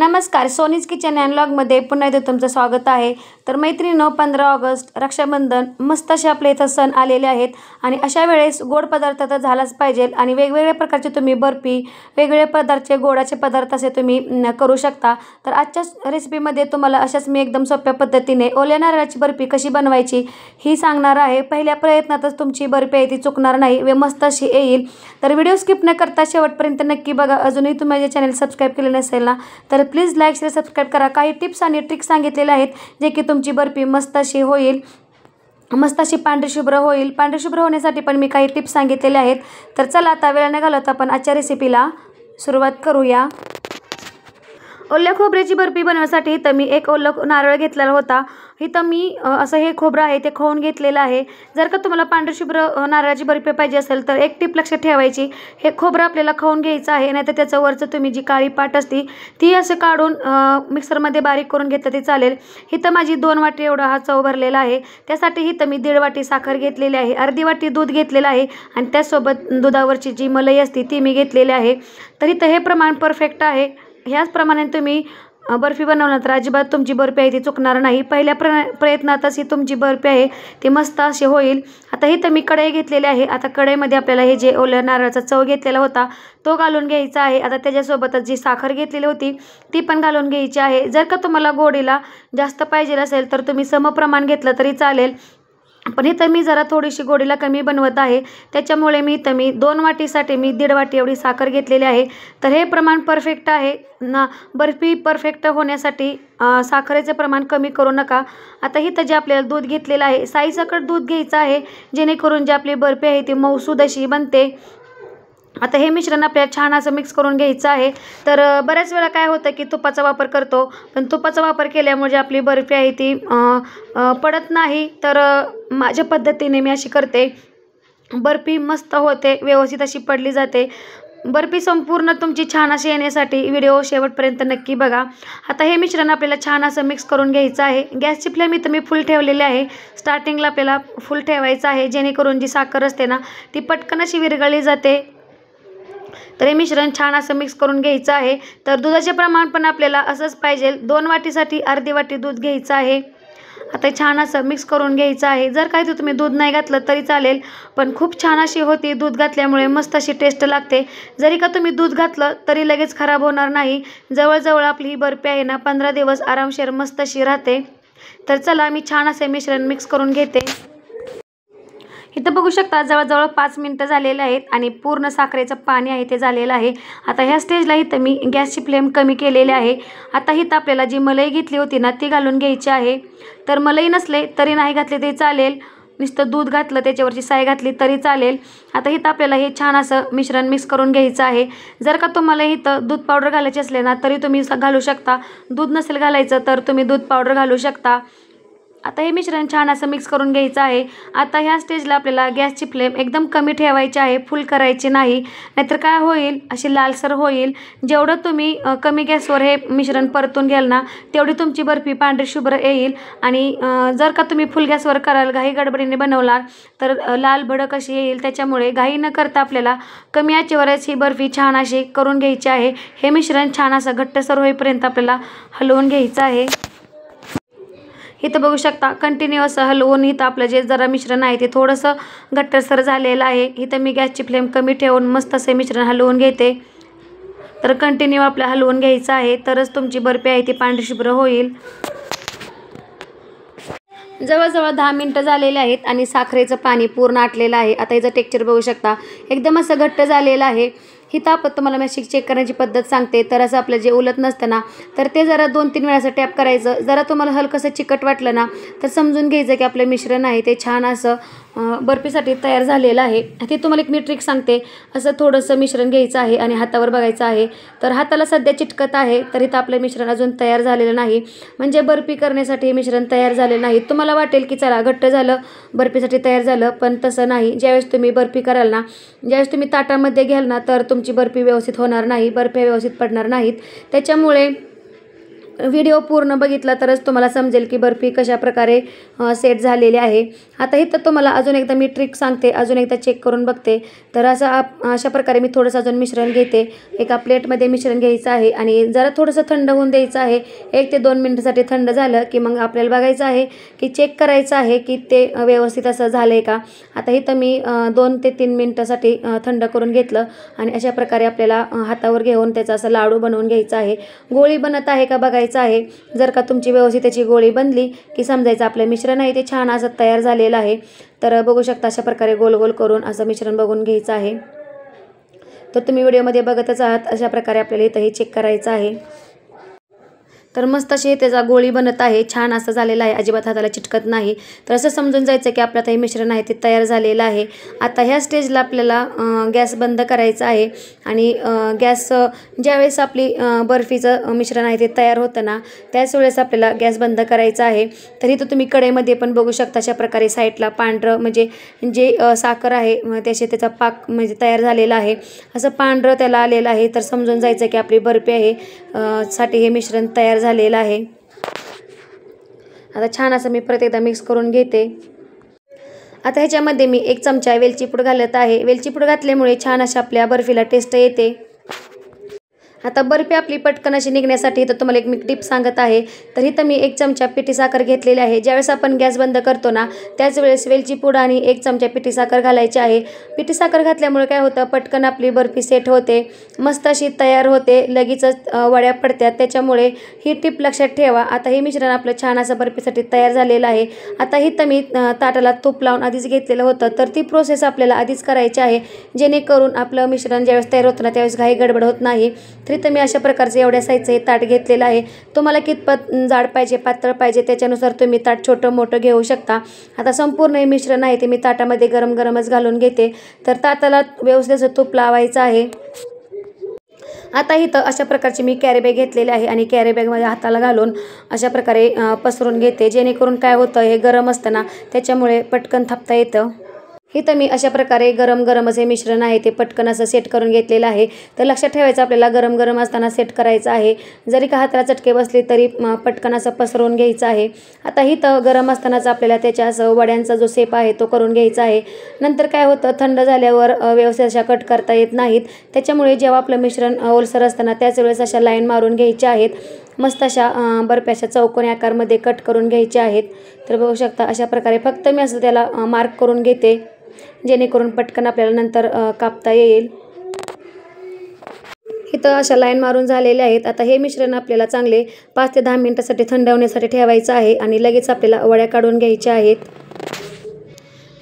नमस्कार, सोनीज kitchen and व्लॉगमध्ये पुन्हा एकदा तुमचं स्वागत आहे। तर मैत्रिणींनो, 15 ऑगस्ट रक्षाबंधन मस्त असे आपले इथं सण आलेले आहेत आणि अशा वेळेस गोड पदार्थ तर झालाच पाहिजे आणि वेगवेगळ्या प्रकारचे तुम्ही बर्फी, वेगवेगळ्या प्रकारचे गोडाचे पदार्थ असे तुम्ही करू शकता। तर आजच्या रेसिपीमध्ये तुम्हाला अशाच मी एकदम सोप्या पद्धतीने ओल्या नारळाची बर्फी कशी बनवायची ही सांगणार आहे। पहिल्या प्रयत्नातच तुमची बर्फी आहे ती चुकणार नाही व मस्त अशी येईल। तर व्हिडिओ स्किप न करता शेवटपर्यंत नक्की बघा। अजूनही तुम्ही माझे चॅनल सबस्क्राइब केले नसेल ना तर प्लीज लाईक शेअर सबस्क्राइब करा। काही टिप्स आणि ट्रिक्स सांगितलेले आहेत जे की तुमची बर्फी मस्त अशी होईल, मस्त अशी पांढरी शुभ्र होईल। पांढरी शुभ्र होण्यासाठी पण मी काही टिप्स सांगितलेले आहेत। तर चला आता वेळ न घालवता आपण आजच्या रेसिपीला सुरुवात करूया। ओल्या खोबऱ्याची बर्फी बनवण्यासाठी इथं मी एक ओलं नारळ घेतलेला होता। इथं मी असं हे खोबरं आहे ते खवून घेतलेलं आहे। जर का तुम्हाला पांढरी शुभ्र नारळाची बर्फी पाहिजे असेल तर एक टिप लक्षात ठेवायची, हे खोबरं आपल्याला खवून घ्यायचं आहे, नाहीतर त्याचं वरचं तुम्ही जी काळी पाट असती ती असं काढून मिक्सरमध्ये बारीक करून घेतलं ते चालेल। इथं माझी 2 वाटी एवढा हा चव भरलेला आहे। त्यासाठी इथं मी 1.5 वाटी साखर घेतलेली आहे, अर्धी वाटी दूध घेतलेलं आहे आणि त्यासोबत दुधावरची जी मलाई असते ती मी घेतलेली आहे। तर इथं हे प्रमाण परफेक्ट आहे। ह्याच प्रमाणे तुम्ही बर्फी बनवणार तर अजिबात तुमची बर्फी आहे ती चुकणार नाही। पहिल्या प्रयत्नातच ही तुमची बर्फी आहे ती मस्त अशी होईल। आता इथं मी कढई घेतलेली आहे। आता कढईमध्ये आपल्याला हे जे ओल्या नारळाचा चव घेतलेला होता तो घालून घ्यायचा आहे। आता त्याच्यासोबतच जी साखर घेतलेली होती ती पण घालून घ्यायची आहे। जर का तुम्हाला गोडीला जास्त पाहिजे असेल तर तुम्ही समप्रमाण घेतलं तरी चालेल, पण इथं मी जरा थोडीशी गोडीला कमी बनवत आहे, त्याच्यामुळे मी 2 वाटीसाठी मी 1.5 वाटी एवढी साखर घेतलेली आहे। तर हे प्रमाण परफेक्ट आहे ना। बर्फी परफेक्ट होण्यासाठी साखरेचं प्रमाण कमी करू नका। आता इथं जे आपल्याला दूध घेतलेलं आहे साईसकट दूध घ्यायचं आहे, जेणेकरून जी आपली बर्फी आहे ती मऊसूद अशी बनते। आता हे मिश्रण आपल्याला छान असं मिक्स करून घ्यायचं आहे। तर बऱ्याच वेळा काय होतं की तुपाचा वापर करतो, पण तुपाचा वापर केल्यामुळे जी आपली बर्फी आहे ती पडत नाही। तर माझ्या पद्धतीने मी अशी करते, बर्फी मस्त होते, व्यवस्थित अशी पडली जाते। बर्फी संपूर्ण तुमची छान अशी येण्यासाठी व्हिडिओ शेवटपर्यंत नक्की बघा। आता हे मिश्रण आपल्याला छान असं मिक्स करून घ्यायचं आहे। गॅसची फ्लेम इथं मी फुल ठेवलेली आहे। स्टार्टिंगला आपल्याला फुल ठेवायचं आहे, जेणेकरून जी साखर असते ना ती पटकन अशी विरघळली जाते। तर हे मिश्रण छान असं मिक्स करून घ्यायचं आहे। तर दुधाचे प्रमाण पण आपल्याला असंच पाहिजे, 2 वाटीसाठी अर्धी वाटी दूध घ्यायचं आहे। आता छान असं मिक्स करून घ्यायचं आहे। जर काही तर तुम्ही दूध नाही घातलं तरी चालेल, पण खूप छान अशी होती, दूध घातल्यामुळे मस्त अशी टेस्ट लागते। जरी का तुम्ही दूध घातलं तरी लगेच खराब होणार नाही। जवळजवळ आपली ही बर्फी आहे ना 15 दिवस आरामशीर मस्त अशी राहते। तर चला मी छान असे मिश्रण मिक्स करून घेते। इथं बघू शकता जवळजवळ 5 मिनिटं झालेले आहेत आणि पूर्ण साखरेचं पाणी आहे ते झालेलं आहे। आता ह्या स्टेजला इथं मी गॅसची फ्लेम कमी केलेली आहे। आता इथं आपल्याला जी मलाई घेतली होती ना ती घालून घ्यायची आहे। तर मलाई नसले तरी नाही घातले तरी चालेल, नुसतं दूध घातलं त्याच्यावरची साय घातली तरी चालेल। आता इथं आपल्याला हे छान असं मिश्रण मिक्स करून घ्यायचं आहे। जर का तुम्हाला इथं दूध पावडर घालायचे असले ना तरी तुम्ही घालू शकता, दूध नसेल घालायचं तर तुम्ही दूध पावडर घालू शकता। आता हे मिश्रण छान असं मिक्स करून घ्यायचं आहे। आता ह्या स्टेजला आपल्याला गॅसची फ्लेम एकदम कमी ठेवायची आहे, फुल करायची नाही, नाहीतर काय होईल अशी लालसर होईल। जेवढं तुम्ही कमी गॅसवर हे मिश्रण परतून घ्याल ना तेवढी तुमची बर्फी पांढरी शुभ्र येईल। आणि जर का तुम्ही फुल गॅसवर कराल, घाई गडबडीने बनवणार तर लाल भडक अशी येईल। त्याच्यामुळे घाई न करता आपल्याला कमी आचेवरच ही बर्फी छान अशी करून घ्यायची आहे। हे मिश्रण छान असं घट्टसर होईपर्यंत आपल्याला हलवून घ्यायचं आहे। इथं बघू शकता कंटिन्यू असं हलवून इथं आपलं जे जरा मिश्रण आहे ते थोडंसं घट्टसर झालेलं आहे। इथं मी गॅसची फ्लेम कमी ठेवून मस्त असे मिश्रण हलवून घेते। तर कंटिन्यू आपलं हलवून घ्यायचं आहे, तरच तुमची बर्फी आहे ती पांढरी शुभ्र होईल। जवळजवळ 10 मिनिटं झालेले आहेत आणि साखरेचं पाणी पूर्ण आटलेलं आहे। आता याचं टेक्स्चर बघू शकता एकदम असं घट्ट झालेलं आहे। इथं आपण तुम्हाला मी अशी चेक करण्याची पद्धत सांगते। तर असं आपलं जे उलट नसतं ना तर ते जरा 2-3 वेळा असं टॅप करायचं। जरा तुम्हाला हलकंसं चिकट वाटलं ना तर समजून घ्यायचं की आपलं मिश्रण आहे ते छान असं बर्फीसाठी तयार झालेलं आहे। ते तुम्हाला एक मी ट्रिक सांगते, असं थोडंसं मिश्रण घ्यायचं आहे आणि हातावर बघायचं आहे। तर हाताला सध्या चिटकत आहे तर इथं आपलं मिश्रण अजून तयार झालेलं नाही, म्हणजे बर्फी करण्यासाठी हे मिश्रण तयार झालेलं नाही। तुम्हाला वाटेल की चला घट्ट झालं, बर्फीसाठी तयार झालं, पण तसं नाही। ज्यावेळेस तुम्ही बर्फी कराल ना, ज्यावेळेस तुम्ही ताटामध्ये घ्याल ना तर तुमची बर्फी व्यवस्थित होणार नाही, बर्फ्या व्यवस्थित पडणार नाहीत। त्याच्यामुळे व्हिडिओ पूर्ण बघितला तरच तुम्हाला समजेल की बर्फी कशा प्रकारे सेट झालेली आहे. आता इथं तुम्हाला अजून एकदा मी ट्रिक सांगते, अजून एकदा चेक करून बघते. तर अशा प्रकारे मी थोडंसं अजून मिश्रण घेते. एका प्लेटमध्ये मिश्रण घ्यायचं आहे आणि जरा थोडंसं थंड होऊन द्यायचं आहे. 1 ते 2 मिनिटासाठी थंड झालं की मग आपल्याला बघायचं आहे की चेक करायचं आहे की ते व्यवस्थित असं झालं आहे का. आता इथं मी 2 ते 3 मिनिटासाठी थंड करून घेतलं आणि अशा प्रकारे आपल्याला हातावर घेऊन त्याचा असा लाडू बनवून घ्यायचा आहे. गोळी बनत आहे का बघायचं आहे. जर का तुमची व्यवस्थित त्याची गोळी बनली की समजायचं आपलं मिश्रण आहे ते छान असं तयार झालेलं आहे. तर बघू शकता अशा प्रकारे गोल गोल करून असं मिश्रण बघून घ्यायचं आहे. तर तुम्ही व्हिडिओमध्ये बघतच आहात, अशा प्रकारे आपल्याला इथं हे चेक करायचं आहे. तर मस्त अशी त्याचा गोळी बनत आहे, छान असं झालेलं आहे, अजिबात हाताला चिटकत नाही. तर असं समजून जायचं की आपलं आता हे मिश्रण आहे ते तयार झालेलं आहे. आता ह्या स्टेजला आपल्याला गॅस बंद करायचा आहे आणि गॅस ज्यावेळेस आपली बर्फीचं मिश्रण आहे ते तयार होतं ना, त्याच वेळेस आपल्याला गॅस बंद करायचा आहे. तर इथं तुम्ही कढईमध्ये पण बघू शकता अशा प्रकारे साईडला पांढरं म्हणजे जे साखर आहे त्याचा पाक म्हणजे तयार झालेला आहे, असं पांढरं त्याला आलेलं आहे. तर समजून जायचं की आपली बर्फी आहे साठी हे मिश्रण तयार झालेलं आहे. आता छान असं मी परत एकदा मिक्स करून घेते. आता ह्याच्यामध्ये मी 1 चमचा वेलची पूड घालत आहे. वेलची पूड घातल्यामुळे छान अशा आपल्या बर्फीला टेस्ट येते. आता बर्फी आपली पटकन अशी निघण्यासाठी तर तुम्हाला एक मी टिप सांगत आहे. तर इथं मी 1 चमचा पिठी साखर घेतलेली आहे. ज्यावेळेस आपण गॅस बंद करतो ना, त्याच वेळेस वेलची पूड आणि 1 चमचा पिठी साखर घालायची आहे. पिठी साखर घातल्यामुळे काय होतं, पटकन आपली बर्फी सेट होते, मस्त अशी तयार होते, लगेचच वड्या पडतात. त्याच्यामुळे ही टिप लक्षात ठेवा. आता हे मिश्रण आपलं छान असं बर्फीसाठी तयार झालेलं आहे. आता इथं मी ताटाला तूप लावून आधीच घेतलेलं होतं, तर ती प्रोसेस आपल्याला आधीच करायची आहे, जेणेकरून आपलं मिश्रण ज्यावेळेस तयार होतं ना त्यावेळेस काही गडबड होत नाही. तर मी अशा प्रकारचे एवढ्या साईजचं हे ताट घेतलेलं आहे. तुम्हाला कितपत जाड पाहिजे पातळ पाहिजे त्याच्यानुसार तुम्ही ताट छोटं मोठं घेऊ शकता. आता संपूर्ण हे मिश्रण आहे ते मी ताटामध्ये गरम गरमच घालून घेते. तर ताटाला व्यवस्थित असं तूप लावायचं आहे. आता इथं अशा प्रकारची मी कॅरी बॅग घेतलेली आहे आणि कॅरी बॅगमध्ये हाताला घालून अशा प्रकारे पसरून घेते, जेणेकरून काय होतं हे गरम असतं ना त्याच्यामुळे पटकन थापता येतं. इथं मी अशा प्रकारे गरम गरम असे मिश्रण आहे ते पटकन असं सेट करून घेतलेलं आहे. तर लक्षात ठेवायचं आपल्याला गरम गरम असताना सेट करायचं आहे. जरी का हाताला चटके बसले तरी पटकन असं पसरवून घ्यायचं आहे. आता इथं गरम असतानाच आपल्याला त्याच्या असं वड्यांचा जो शेप आहे तो करून घ्यायचा आहे. नंतर काय होतं, थंड झाल्यावर व्यवस्थित अशा कट करता येत नाहीत. त्याच्यामुळे जेव्हा आपलं मिश्रण ओलसर असताना त्याच वेळेस अशा लाईन मारून घ्यायच्या आहेत. मस्त अशा बर्फी अशा चौकोनी आकारमध्ये कट करून घ्यायच्या आहेत. तर बघू शकता अशा प्रकारे फक्त मी असं त्याला मार्क करून घेते, जेणेकरून पटकन आपल्याला नंतर कापता येईल. इथं अशा लाईन मारून झालेल्या आहेत. आता हे मिश्रण आपल्याला चांगले 5 ते 10 मिनिटासाठी थंड होण्यासाठी ठेवायचं आहे आणि लगेच आपल्याला वड्या काढून घ्यायच्या आहेत.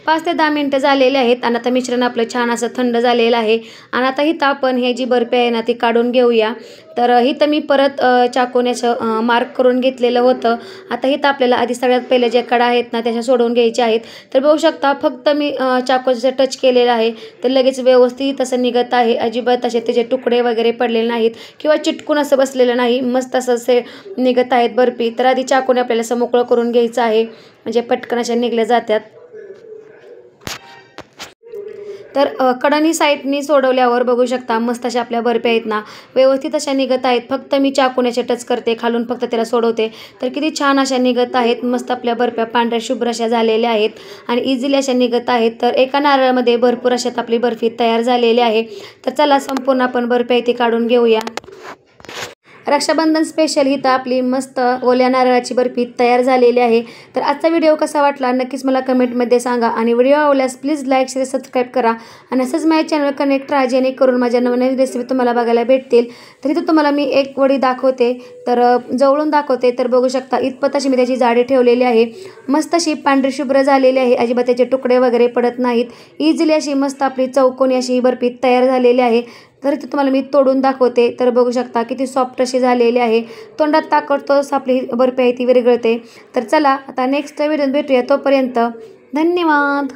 5 ते 10 मिनिटं झालेले आहेत आणि आता मिश्रण आपलं छान असं थंड झालेलं आहे. आणि आता इथं आपण हे जी बर्फी आहे ना ती काढून घेऊया. तर इथं मी परत चाकूने असं मार्क करून घेतलेलं होतं. आता इथं आपल्याला आधी सगळ्यात पहिले ज्या कडा आहेत ना त्याच्या सोडवून घ्यायच्या आहेत. तर बघू शकता फक्त मी चाकूचं टच केलेलं आहे तर लगेच व्यवस्थित असं निघत आहे. अजिबात असे त्याचे तुकडे वगैरे पडलेले नाहीत किंवा चिटकून असं बसलेलं नाही, मस्त असं असे निघत आहेत बर्फी. तर आधी चाकूने आपल्याला असं मोकळं करून घ्यायचं आहे, म्हणजे पटकन अशा निघल्या जातात. तर कडानी साईडनी सोडवल्यावर बघू शकता मस्त अशा आपल्या बर्फी आहेत ना व्यवस्थित अशा निघत आहेत. फक्त मी चाकूने टच करते, खालून फक्त त्याला सोडवते, तर किती छान अशा निघत आहेत. मस्त आपल्या बर्फ्या पांढऱ्या शुभ्र अशा झालेल्या आहेत आणि इझिली अशा निघत आहेत. तर एका नारळामध्ये भरपूर अशात आपली बर्फी तयार झालेली आहे. तर चला संपूर्ण आपण बर्फी आहे ती काढून घेऊया. रक्षाबंधन स्पेशल इथं आपली मस्त ओल्या नारळाची बर्फी तयार झालेली आहे. तर आजचा व्हिडिओ कसा वाटला नक्कीच मला कमेंटमध्ये सांगा आणि व्हिडिओ आवडल्यास प्लीज लाईक शेअर सबस्क्राईब करा आणि असंच माझ्या चॅनल कनेक्ट राहा, जेणेकरून माझ्या नवीन रेसिपी तुम्हाला बघायला भेटतील. तर इथं तुम्हाला मी एक वडी दाखवते, तर जवळून दाखवते. तर बघू शकता इतपत अशी मी त्याची जाडी ठेवलेली आहे. मस्त अशी पांढरी शुभ्र झालेली आहे, अजिबात त्याचे तुकडे वगैरे पडत नाहीत. इझिली अशी मस्त आपली चौकोनी अशी ही बर्फी तयार झालेली आहे. तर इथं तुम्हाला मी तोडून दाखवते. तर बघू शकता किती सॉफ्ट अशी झालेली आहे. तोंडात टाकतोच आपली बर्फी आहे ती विरघळते. तर चला आता नेक्स्ट व्हिडिओत भेटूया, तोपर्यंत धन्यवाद.